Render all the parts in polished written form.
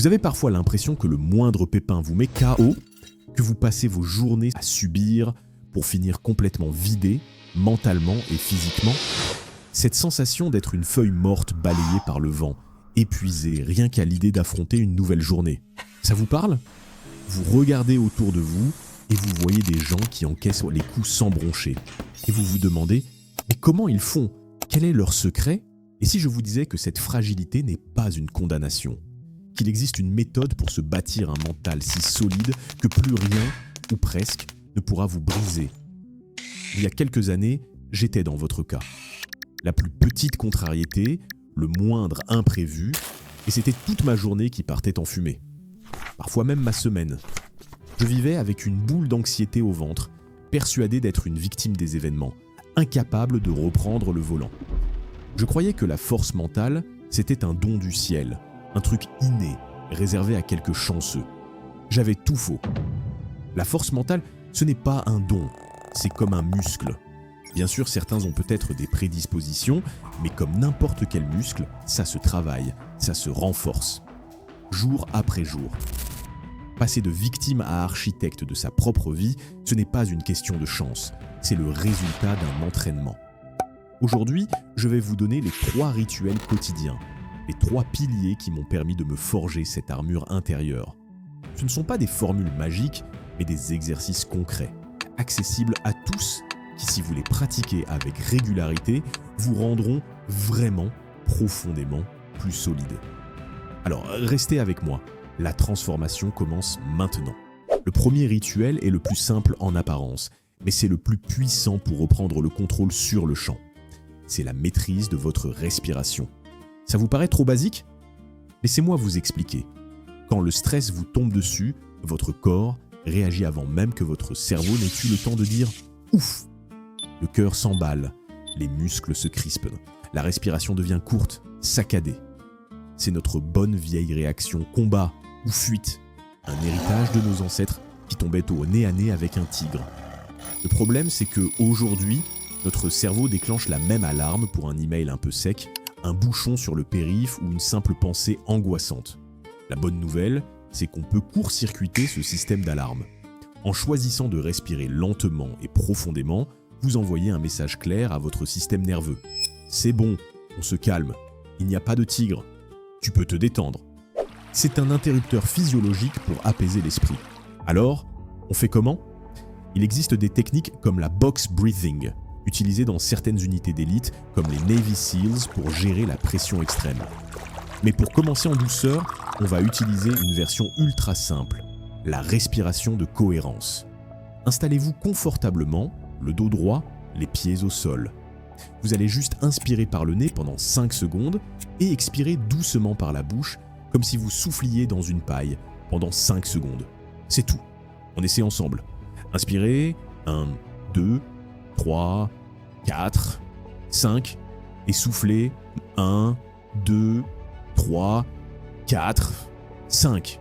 Vous avez parfois l'impression que le moindre pépin vous met KO, que vous passez vos journées à subir pour finir complètement vidé, mentalement et physiquement. Cette sensation d'être une feuille morte balayée par le vent, épuisé rien qu'à l'idée d'affronter une nouvelle journée. Ça vous parle ? Vous regardez autour de vous et vous voyez des gens qui encaissent les coups sans broncher. Et vous vous demandez, mais comment ils font ? Quel est leur secret ? Et si je vous disais que cette fragilité n'est pas une condamnation ? Qu'il existe une méthode pour se bâtir un mental si solide que plus rien, ou presque, ne pourra vous briser. Il y a quelques années, j'étais dans votre cas. La plus petite contrariété, le moindre imprévu, et c'était toute ma journée qui partait en fumée. Parfois même ma semaine. Je vivais avec une boule d'anxiété au ventre, persuadé d'être une victime des événements, incapable de reprendre le volant. Je croyais que la force mentale, c'était un don du ciel, un truc inné, réservé à quelques chanceux. J'avais tout faux. La force mentale, ce n'est pas un don, c'est comme un muscle. Bien sûr, certains ont peut-être des prédispositions, mais comme n'importe quel muscle, ça se travaille, ça se renforce. Jour après jour. Passer de victime à architecte de sa propre vie, ce n'est pas une question de chance, c'est le résultat d'un entraînement. Aujourd'hui, je vais vous donner les 3 rituels quotidiens, les 3 piliers qui m'ont permis de me forger cette armure intérieure. Ce ne sont pas des formules magiques, mais des exercices concrets, accessibles à tous, qui, si vous les pratiquez avec régularité, vous rendront vraiment, profondément plus solide. Alors, restez avec moi. La transformation commence maintenant. Le premier rituel est le plus simple en apparence, mais c'est le plus puissant pour reprendre le contrôle sur le champ. C'est la maîtrise de votre respiration. Ça vous paraît trop basique ? Laissez-moi vous expliquer. Quand le stress vous tombe dessus, votre corps réagit avant même que votre cerveau n'ait eu le temps de dire « ouf ». Le cœur s'emballe, les muscles se crispent, la respiration devient courte, saccadée. C'est notre bonne vieille réaction combat ou fuite, un héritage de nos ancêtres qui tombaient au nez à nez avec un tigre. Le problème, c'est qu'aujourd'hui, notre cerveau déclenche la même alarme pour un email un peu sec, un bouchon sur le périph' ou une simple pensée angoissante. La bonne nouvelle, c'est qu'on peut court-circuiter ce système d'alarme. En choisissant de respirer lentement et profondément, vous envoyez un message clair à votre système nerveux. C'est bon, on se calme, il n'y a pas de tigre, tu peux te détendre. C'est un interrupteur physiologique pour apaiser l'esprit. Alors, on fait comment ? Il existe des techniques comme la box breathing, utilisées dans certaines unités d'élite comme les Navy Seals pour gérer la pression extrême. Mais pour commencer en douceur, on va utiliser une version ultra simple, la respiration de cohérence. Installez-vous confortablement, le dos droit, les pieds au sol. Vous allez juste inspirer par le nez pendant 5 secondes et expirer doucement par la bouche, comme si vous souffliez dans une paille pendant 5 secondes. C'est tout. On essaie ensemble. Inspirez, 1, 2, 3, 4, 5, et soufflez, 1, 2, 3, 4, 5.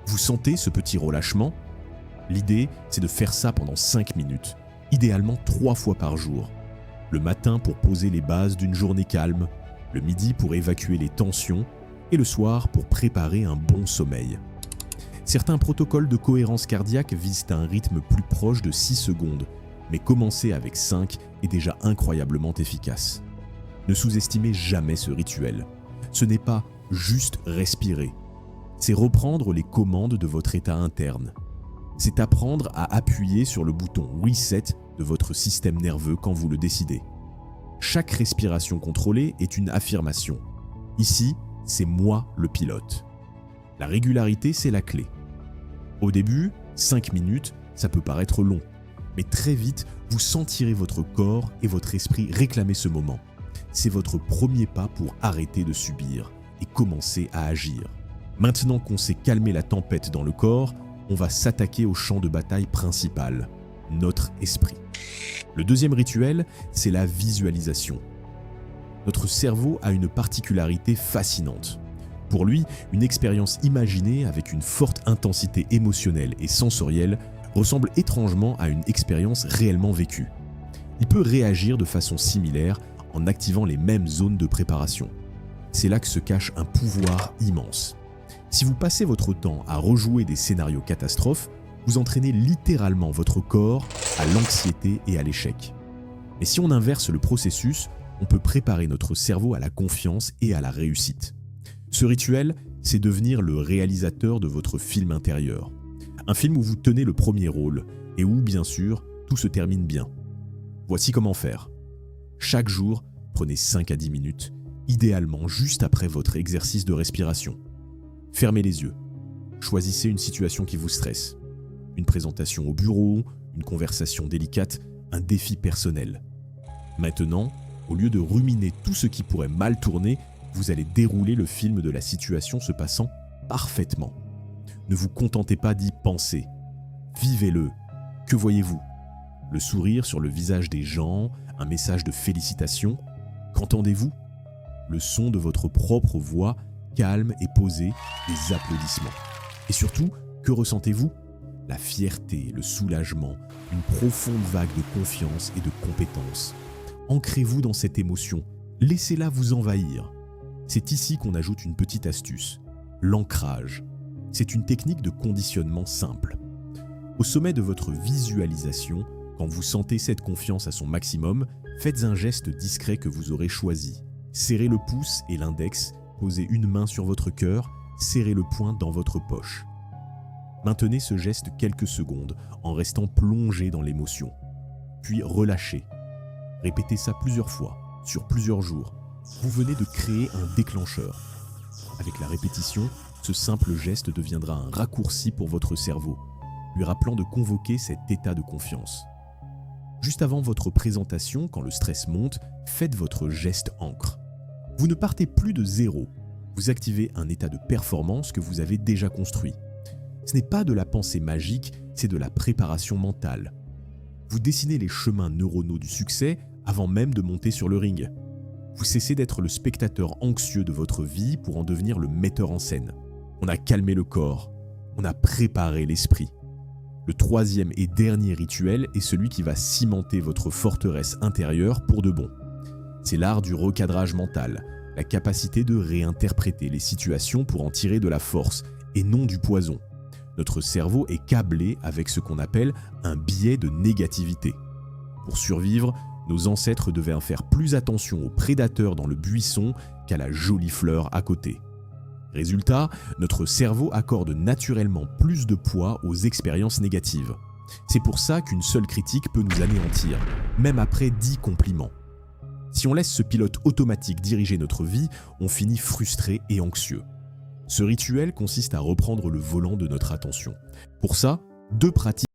Vous sentez ce petit relâchement ? L'idée, c'est de faire ça pendant 5 minutes, idéalement 3 fois par jour. Le matin pour poser les bases d'une journée calme, le midi pour évacuer les tensions, et le soir pour préparer un bon sommeil. Certains protocoles de cohérence cardiaque visent un rythme plus proche de 6 secondes, mais commencer avec 5 est déjà incroyablement efficace. Ne sous-estimez jamais ce rituel. Ce n'est pas juste respirer, c'est reprendre les commandes de votre état interne. C'est apprendre à appuyer sur le bouton Reset de votre système nerveux quand vous le décidez. Chaque respiration contrôlée est une affirmation. Ici, c'est moi le pilote. La régularité, c'est la clé. Au début, 5 minutes, ça peut paraître long, mais très vite, vous sentirez votre corps et votre esprit réclamer ce moment. C'est votre premier pas pour arrêter de subir et commencer à agir. Maintenant qu'on sait calmer la tempête dans le corps, on va s'attaquer au champ de bataille principal, notre esprit. Le deuxième rituel, c'est la visualisation. Notre cerveau a une particularité fascinante. Pour lui, une expérience imaginée avec une forte intensité émotionnelle et sensorielle ressemble étrangement à une expérience réellement vécue. Il peut réagir de façon similaire en activant les mêmes zones de préparation. C'est là que se cache un pouvoir immense. Si vous passez votre temps à rejouer des scénarios catastrophes, vous entraînez littéralement votre corps à l'anxiété et à l'échec. Mais si on inverse le processus, on peut préparer notre cerveau à la confiance et à la réussite. Ce rituel, c'est devenir le réalisateur de votre film intérieur. Un film où vous tenez le premier rôle et où, bien sûr, tout se termine bien. Voici comment faire. Chaque jour, prenez 5 à 10 minutes, idéalement juste après votre exercice de respiration. Fermez les yeux. Choisissez une situation qui vous stresse. Une présentation au bureau, une conversation délicate, un défi personnel. Maintenant, au lieu de ruminer tout ce qui pourrait mal tourner, vous allez dérouler le film de la situation se passant parfaitement. Ne vous contentez pas d'y penser. Vivez-le. Que voyez-vous? Le sourire sur le visage des gens, un message de félicitations. Qu'entendez-vous? Le son de votre propre voix, calme et posée, des applaudissements. Et surtout, que ressentez-vous? La fierté, le soulagement, une profonde vague de confiance et de compétence. Ancrez-vous dans cette émotion, laissez-la vous envahir. C'est ici qu'on ajoute une petite astuce, l'ancrage. C'est une technique de conditionnement simple. Au sommet de votre visualisation, quand vous sentez cette confiance à son maximum, faites un geste discret que vous aurez choisi. Serrez le pouce et l'index, posez une main sur votre cœur, serrez le poing dans votre poche. Maintenez ce geste quelques secondes en restant plongé dans l'émotion. Puis relâchez. Répétez ça plusieurs fois, sur plusieurs jours. Vous venez de créer un déclencheur. Avec la répétition, ce simple geste deviendra un raccourci pour votre cerveau, lui rappelant de convoquer cet état de confiance. Juste avant votre présentation, quand le stress monte, faites votre geste ancre. Vous ne partez plus de zéro. Vous activez un état de performance que vous avez déjà construit. Ce n'est pas de la pensée magique, c'est de la préparation mentale. Vous dessinez les chemins neuronaux du succès avant même de monter sur le ring. Vous cessez d'être le spectateur anxieux de votre vie pour en devenir le metteur en scène. On a calmé le corps, on a préparé l'esprit. Le troisième et dernier rituel est celui qui va cimenter votre forteresse intérieure pour de bon. C'est l'art du recadrage mental, la capacité de réinterpréter les situations pour en tirer de la force et non du poison. Notre cerveau est câblé avec ce qu'on appelle un biais de négativité. Pour survivre, nos ancêtres devaient faire plus attention aux prédateurs dans le buisson qu'à la jolie fleur à côté. Résultat, notre cerveau accorde naturellement plus de poids aux expériences négatives. C'est pour ça qu'une seule critique peut nous anéantir, même après 10 compliments. Si on laisse ce pilote automatique diriger notre vie, on finit frustré et anxieux. Ce rituel consiste à reprendre le volant de notre attention. Pour ça, 2 pratiques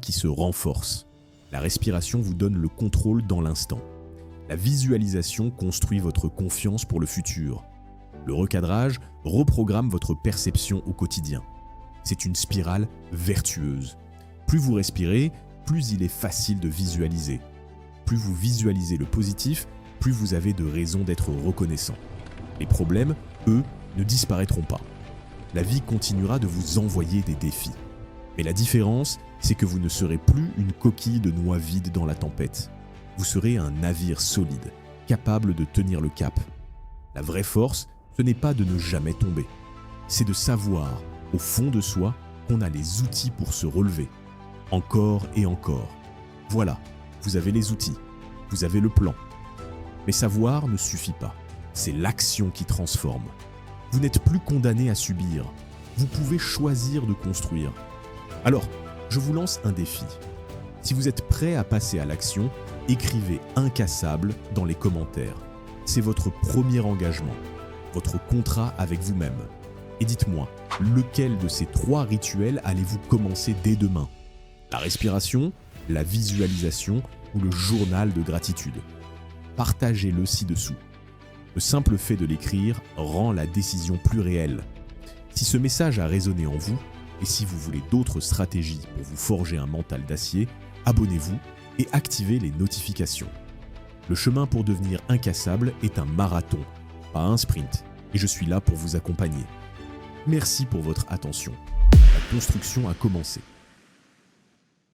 qui se renforce. La respiration vous donne le contrôle dans l'instant. La visualisation construit votre confiance pour le futur. Le recadrage reprogramme votre perception au quotidien. C'est une spirale vertueuse. Plus vous respirez, plus il est facile de visualiser. Plus vous visualisez le positif, plus vous avez de raisons d'être reconnaissant. Les problèmes, eux, ne disparaîtront pas. La vie continuera de vous envoyer des défis. Mais la différence, c'est que vous ne serez plus une coquille de noix vide dans la tempête. Vous serez un navire solide, capable de tenir le cap. La vraie force, ce n'est pas de ne jamais tomber. C'est de savoir, au fond de soi, qu'on a les outils pour se relever. Encore et encore. Voilà, vous avez les outils, vous avez le plan. Mais savoir ne suffit pas. C'est l'action qui transforme. Vous n'êtes plus condamné à subir. Vous pouvez choisir de construire. Alors, je vous lance un défi. Si vous êtes prêt à passer à l'action, écrivez incassable dans les commentaires. C'est votre premier engagement, votre contrat avec vous-même. Et dites-moi, lequel de ces 3 rituels allez-vous commencer dès demain ? La respiration, la visualisation ou le journal de gratitude ? Partagez-le ci-dessous. Le simple fait de l'écrire rend la décision plus réelle. Si ce message a résonné en vous, et si vous voulez d'autres stratégies pour vous forger un mental d'acier, abonnez-vous et activez les notifications. Le chemin pour devenir incassable est un marathon, pas un sprint, et je suis là pour vous accompagner. Merci pour votre attention. La construction a commencé.